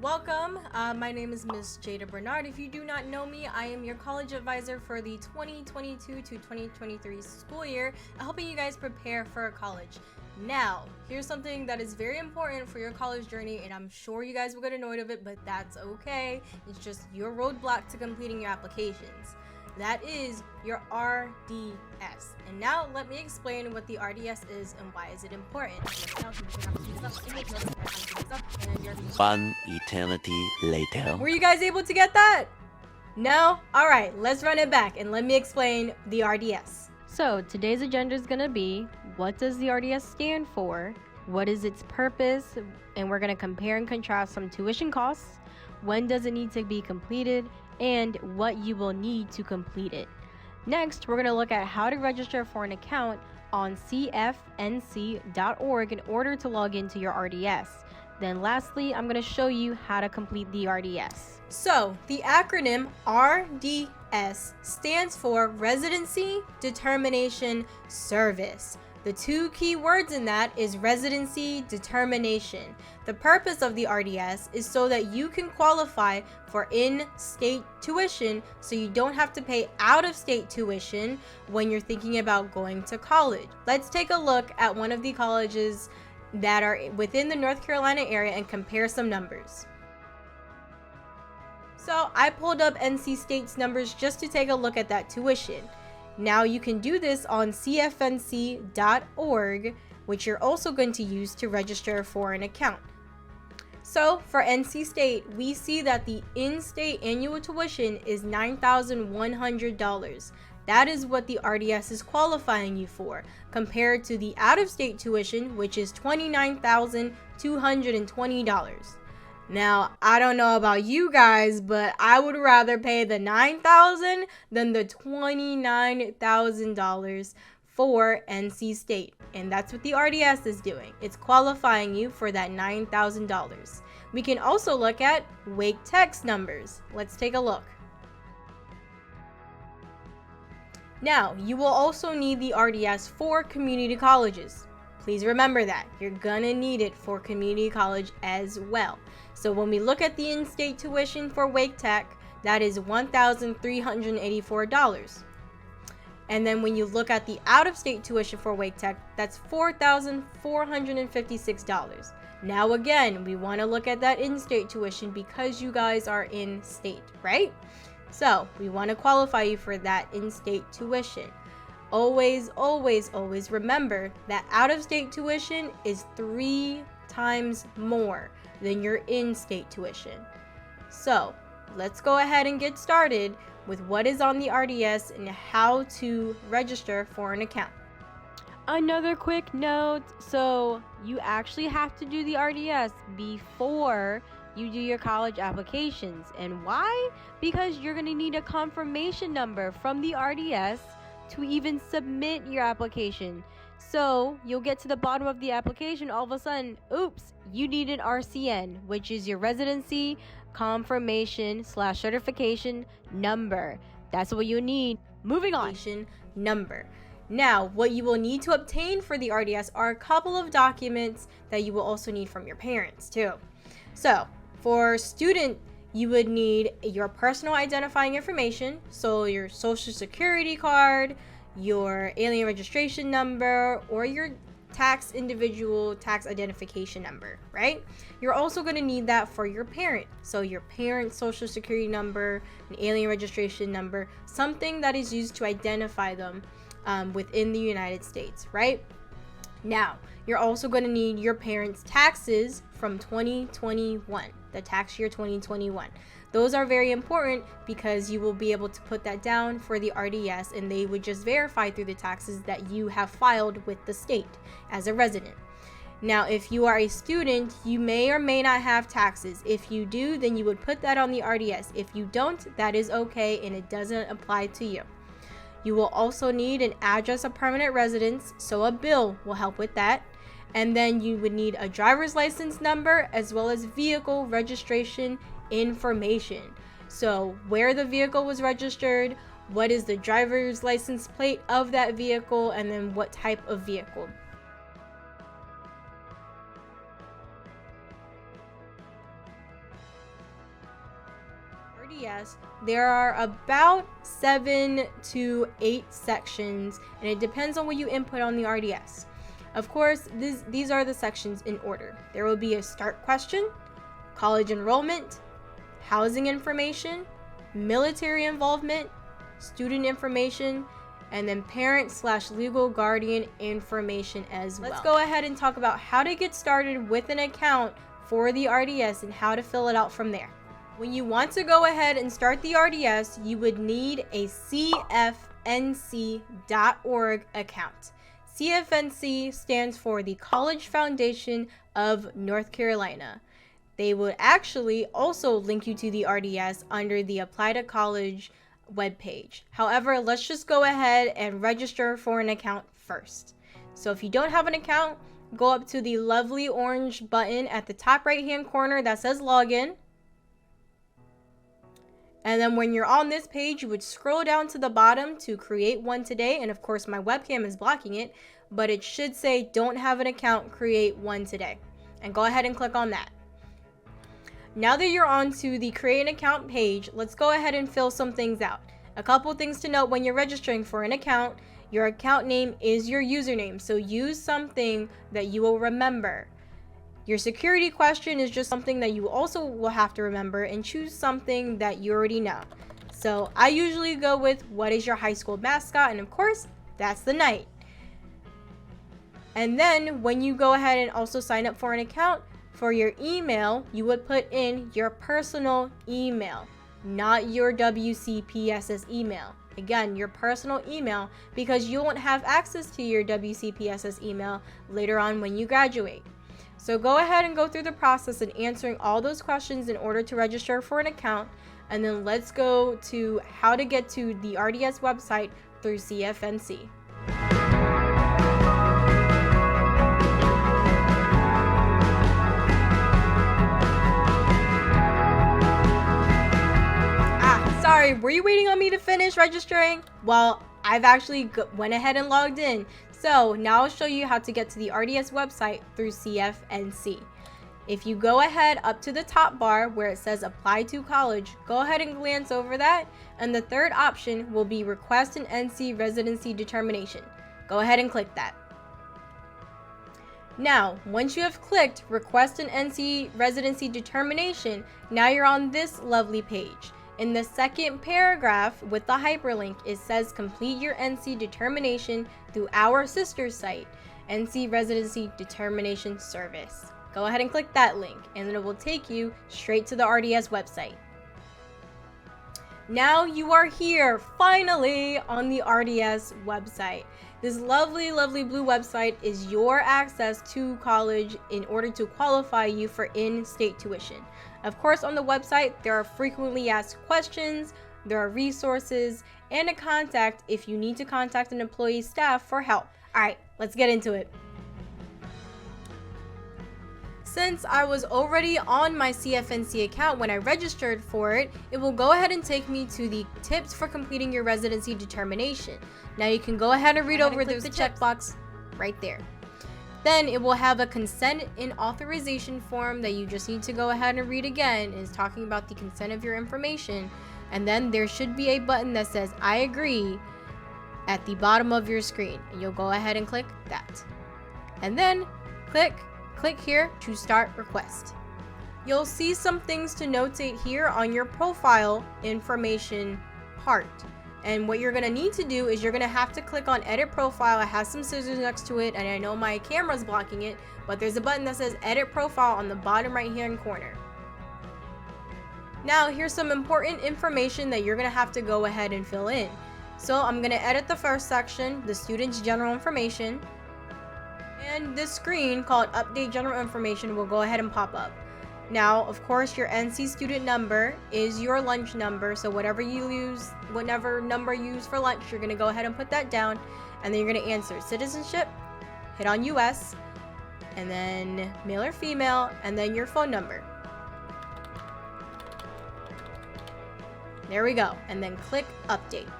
Welcome. My name is Ms. Jada Bernard. If you do not know me, I am your college advisor for the 2022 to 2023 school year, helping you guys prepare for college. Now, here's something that is very important for your college journey, and I'm sure you guys will get annoyed of it, but that's okay. It's just your roadblock to completing your applications. That is your RDS. And now let me explain what the RDS is and why is it important. One eternity later. Were you guys able to get that? No? Alright, let's run it back and let me explain the RDS. So today's agenda is going to be, what does the RDS stand for? What is its purpose? And we're going to compare and contrast some tuition costs. When does it need to be completed? And what you will need to complete it. Next, we're going to look at how to register for an account on CFNC.org in order to log into your RDS. Then lastly, I'm going to show you how to complete the RDS. So, the acronym RDS stands for Residency Determination Service. The two key words in that is residency determination. The purpose of the RDS is so that you can qualify for in-state tuition so you don't have to pay out-of-state tuition when you're thinking about going to college. Let's take a look at one of the colleges that are within the North Carolina area and compare some numbers. So I pulled up NC State's numbers just to take a look at that tuition. Now you can do this on CFNC.org, which you're also going to use to register for an account. So for NC State, we see that the in-state annual tuition is $9,100. That is what the RDS is qualifying you for, compared to the out-of-state tuition, which is $29,220. Now, I don't know about you guys, but I would rather pay the $9,000 than the $29,000 for NC State. And that's what the RDS is doing. It's qualifying you for that $9,000. We can also look at Wake Tech's numbers. Let's take a look. Now, you will also need the RDS for community colleges. Please remember that. You're gonna need it for community college as well. So when we look at the in-state tuition for Wake Tech, that is $1,384. And then when you look at the out-of-state tuition for Wake Tech, that's $4,456. Now again, we want to look at that in-state tuition because you guys are in-state, right? So we want to qualify you for that in-state tuition. Always, always, always remember that out-of-state tuition is 3 times more than your in-state tuition. So let's go ahead and get started with what is on the RDS and how to register for an account. Another quick note, so you actually have to do the RDS before you do your college applications. And why? Because you're going to need a confirmation number from the RDS to even submit your application. So you'll get to the bottom of the application, all of a sudden, oops, you need an RCN, which is your residency confirmation / certification number. That's what you need. Moving on. Number. Now, what you will need to obtain for the RDS are a couple of documents that you will also need from your parents too. So for student, you would need your personal identifying information, so your social security card, your alien registration number, or your individual tax identification number, right? You're also going to need that for your parent. So your parent's social security number, an alien registration number, something that is used to identify them within the United States, right? Now, you're also going to need your parents' taxes from 2021, the tax year 2021. Those are very important because you will be able to put that down for the RDS, and they would just verify through the taxes that you have filed with the state as a resident. Now, if you are a student, you may or may not have taxes. If you do, then you would put that on the RDS. If you don't, that is okay, and it doesn't apply to you. You will also need an address of permanent residence, so a bill will help with that. And then you would need a driver's license number as well as vehicle registration information. So where the vehicle was registered, what is the driver's license plate of that vehicle, and then what type of vehicle. RDS, there are about 7 to 8 sections, and it depends on what you input on the RDS. Of course, these are the sections in order. There will be a start question, college enrollment, housing information, military involvement, student information, and then parent/legal guardian information as well. Let's go ahead and talk about how to get started with an account for the RDS and how to fill it out from there. When you want to go ahead and start the RDS, you would need a CFNC.org account. CFNC stands for the College Foundation of North Carolina. They would actually also link you to the RDS under the Apply to College webpage. However, let's just go ahead and register for an account first. So if you don't have an account, go up to the lovely orange button at the top right hand corner that says login. And then when you're on this page, you would scroll down to the bottom to create one today. And of course, my webcam is blocking it, but it should say don't have an account, create one today. And go ahead and click on that. Now that you're on to the create an account page, let's go ahead and fill some things out. A couple things to note when you're registering for an account: your account name is your username, so use something that you will remember. Your security question is just something that you also will have to remember, and choose something that you already know. So I usually go with what is your high school mascot, and of course, that's the Knight. And then when you go ahead and also sign up for an account, for your email, you would put in your personal email, not your WCPSS email. Again, your personal email, because you won't have access to your WCPSS email later on when you graduate. So go ahead and go through the process of answering all those questions in order to register for an account, and then let's go to how to get to the RDS website through CFNC. Sorry, were you waiting on me to finish registering? Well, I've actually went ahead and logged in. So now I'll show you how to get to the RDS website through CFNC. If you go ahead up to the top bar where it says apply to college, go ahead and glance over that, and the third option will be request an NC residency determination. Go ahead and click that. Now, once you have clicked request an NC residency determination, now you're on this lovely page. In the second paragraph with the hyperlink, it says complete your NC determination through our sister site, NC Residency Determination Service. Go ahead and click that link, and it will take you straight to the RDS website. Now you are here, finally, on the RDS website. This lovely, lovely blue website is your access to college in order to qualify you for in-state tuition. Of course, on the website, there are frequently asked questions, there are resources, and a contact if you need to contact an employee's staff for help. All right, let's get into it. Since I was already on my CFNC account when I registered for it, it will go ahead and take me to the tips for completing your residency determination. Now you can go ahead and read over the checkbox right there. Then it will have a consent and authorization form that you just need to go ahead and read again. It's talking about the consent of your information. And then there should be a button that says I agree at the bottom of your screen. And you'll go ahead and click that. And then click here to start request. You'll see some things to notate here on your profile information part. And what you're going to need to do is you're going to have to click on edit profile. It has some scissors next to it, and I know my camera's blocking it, but there's a button that says edit profile on the bottom right hand corner. Now here's some important information that you're going to have to go ahead and fill in. So I'm going to edit the first section, the student's general information, and this screen called update general information will go ahead and pop up. Now, of course, your NC student number is your lunch number, so whatever number you use for lunch, you're going to go ahead and put that down, and then you're going to answer citizenship, hit on US, and then male or female, and then your phone number. There we go, and then click update.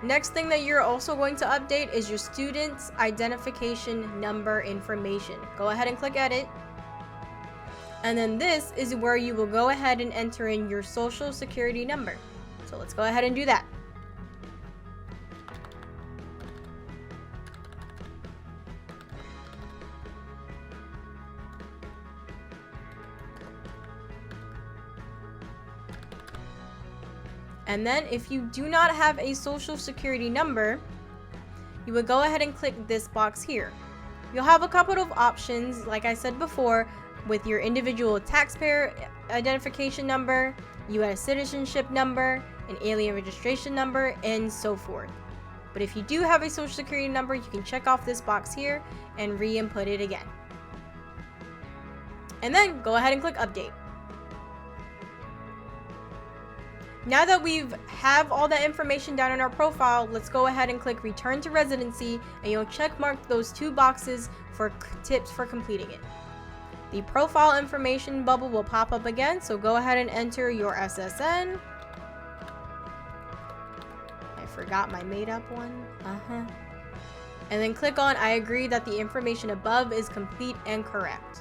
Next thing that you're also going to update is your student's identification number information. Go ahead and click edit. And then this is where you will go ahead and enter in your social security number. So let's go ahead and do that. And then if you do not have a social security number, you would go ahead and click this box here. You'll have a couple of options, like I said before, with your individual taxpayer identification number, U.S. citizenship number, an alien registration number, and so forth. But if you do have a social security number, you can check off this box here and re-input it again. And then go ahead and click update. Now that we've have all that information down in our profile, let's go ahead and click return to residency, and you'll check mark those 2 boxes for tips for completing it. The profile information bubble will pop up again, so go ahead and enter your SSN. I forgot my made up one. And then click on I agree that the information above is complete and correct.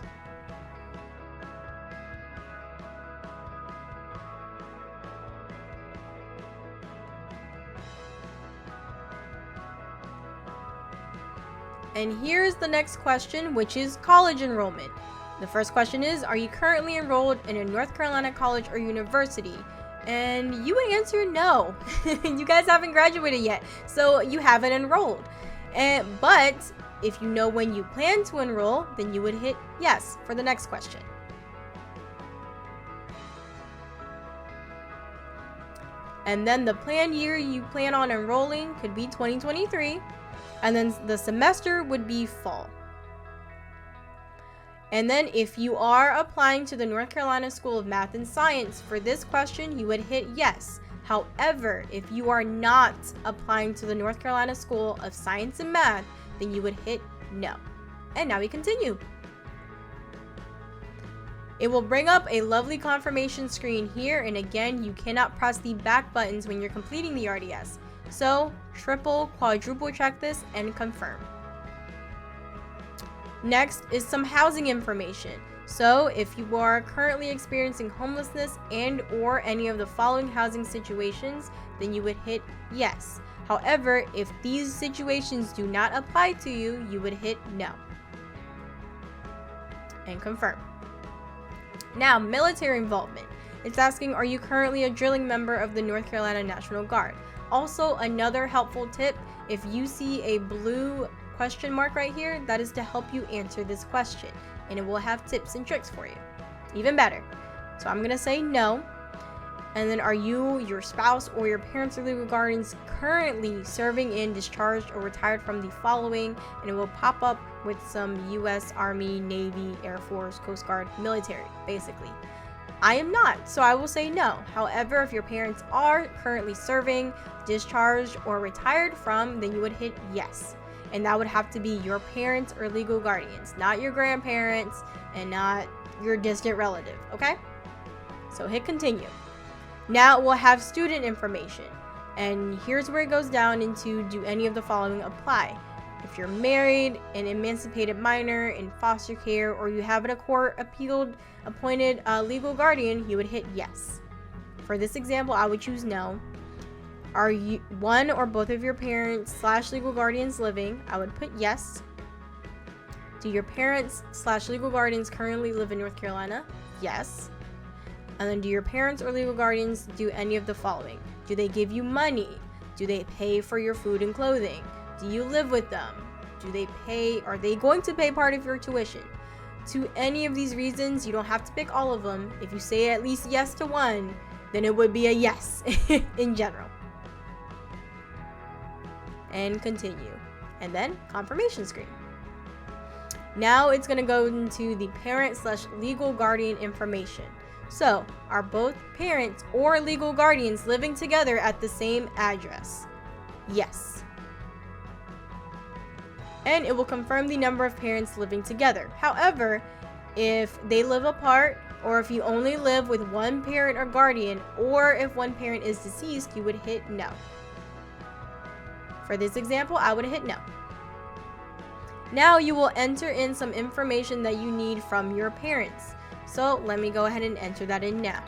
And here's the next question, which is college enrollment. The first question is, are you currently enrolled in a North Carolina college or university? And you would answer no. You guys haven't graduated yet, so you haven't enrolled. But if you know when you plan to enroll, then you would hit yes for the next question. And then the planned year you plan on enrolling could be 2023. And then the semester would be fall. And then if you are applying to the North Carolina School of Math and Science, for this question, you would hit yes. However, if you are not applying to the North Carolina School of Science and Math, then you would hit no. And now we continue. It will bring up a lovely confirmation screen here, and again, you cannot press the back buttons when you're completing the RDS. So, quadruple check this and confirm. Next is some housing information. So, if you are currently experiencing homelessness and or any of the following housing situations, then you would hit yes. However, if these situations do not apply to you, you would hit no. And confirm. Now, military involvement. It's asking, are you currently a drilling member of the North Carolina National Guard? Also, another helpful tip, if you see a blue question mark right here, that is to help you answer this question, and it will have tips and tricks for you. Even better. So I'm gonna say no. And then, are you, your spouse, or your parents or legal guardians currently serving in, discharged, or retired from the following? And it will pop up with some U.S. Army, Navy, Air Force, Coast Guard, military, basically. I am not, so I will say no. However, if your parents are currently serving, discharged, or retired from, then you would hit yes. And that would have to be your parents or legal guardians, not your grandparents and not your distant relative, okay? So hit continue. Now it will have student information. And here's where it goes down into, do any of the following apply? If you're married, an emancipated minor, in foster care, or you have a court appointed legal guardian, you would hit yes. For this example, I would choose no. Are you one or both of your parents / legal guardians living? I would put yes. Do your parents / legal guardians currently live in North Carolina? Yes. And then, do your parents or legal guardians do any of the following? Do they give you money? Do they pay for your food and clothing? Do you live with them? Are they going to pay part of your tuition? To any of these reasons, you don't have to pick all of them. If you say at least yes to one, then it would be a yes in general. And continue. And then confirmation screen. Now it's going to go into the parent / legal guardian information. So, are both parents or legal guardians living together at the same address? Yes. And it will confirm the number of parents living together. However, if they live apart, or if you only live with one parent or guardian, or if one parent is deceased, you would hit no. For this example, I would hit no. Now you will enter in some information that you need from your parents. So let me go ahead and enter that in now.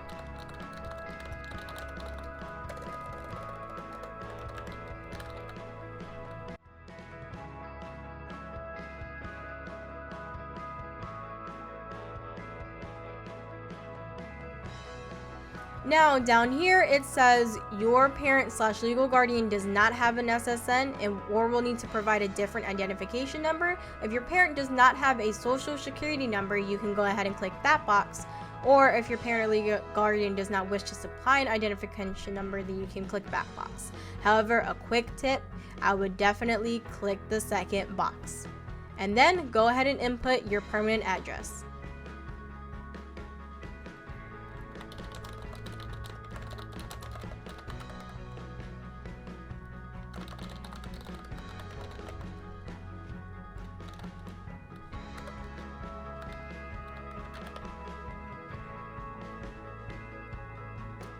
Now down here it says your parent/legal guardian does not have an SSN or will need to provide a different identification number. If your parent does not have a social security number, you can go ahead and click that box. Or if your parent or legal guardian does not wish to supply an identification number, then you can click that box. However, a quick tip, I would definitely click the second box. And then go ahead and input your permanent address.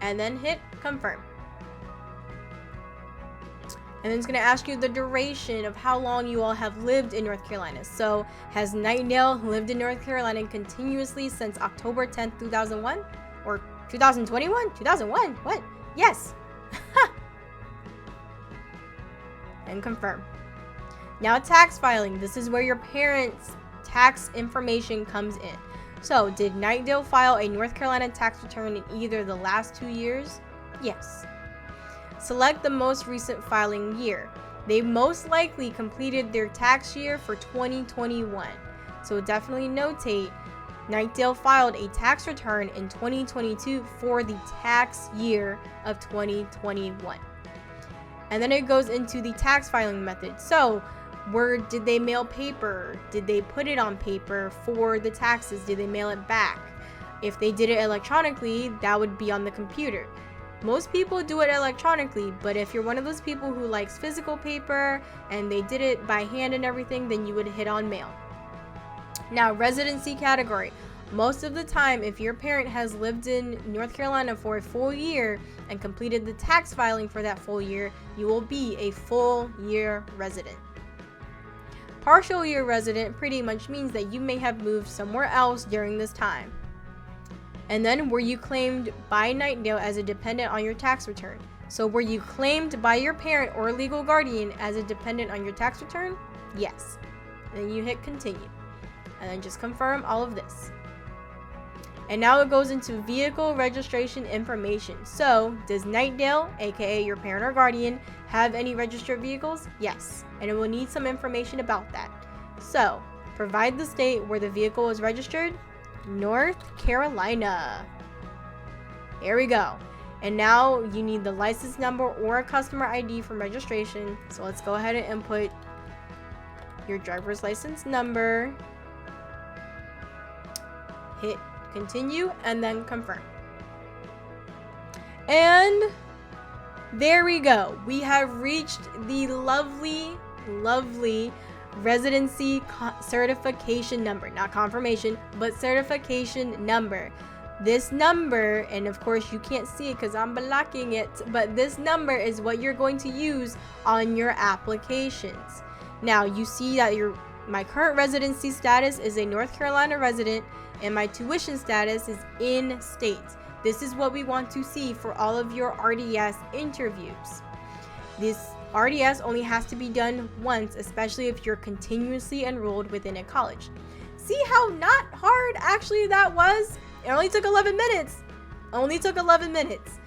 And then hit confirm. And then it's going to ask you the duration of how long you all have lived in North Carolina. So has Nightdale lived in North Carolina continuously since October 10th, 2001? Or 2021? 2001? What? Yes. And confirm. Now tax filing. This is where your parents' tax information comes in. So, did Nightdale file a North Carolina tax return in either the last 2 years? Yes. Select the most recent filing year. They most likely completed their tax year for 2021. So definitely notate, Nightdale filed a tax return in 2022 for the tax year of 2021. And then it goes into the tax filing method. So, did they mail paper? Did they put it on paper for the taxes? Did they mail it back? If they did it electronically, that would be on the computer. Most people do it electronically, but if you're one of those people who likes physical paper and they did it by hand and everything, then you would hit on mail. Now, residency category. Most of the time, if your parent has lived in North Carolina for a full year and completed the tax filing for that full year, you will be a full year resident. Partial year resident pretty much means that you may have moved somewhere else during this time. And then, were you claimed by Nightdale as a dependent on your tax return? So were you claimed by your parent or legal guardian as a dependent on your tax return? Yes. And then you hit continue. And then just confirm all of this. And now it goes into vehicle registration information. So, does Nightdale, aka your parent or guardian, have any registered vehicles? Yes. And it will need some information about that. So, provide the state where the vehicle is registered. North Carolina. There we go. And now you need the license number or a customer ID from registration. So let's go ahead and input your driver's license number. Hit continue and then confirm. And there we go. We have reached the lovely residency certification number. Not confirmation, but certification number. This number, and of course you can't see it because I'm blocking it, but this number is what you're going to use on your applications. Now you see that my current residency status is a North Carolina resident and my tuition status is in state. This is what we want to see for all of your RDS interviews. This RDS only has to be done once, especially if you're continuously enrolled within a college. See how not hard actually that was? It only took 11 minutes. Only took 11 minutes.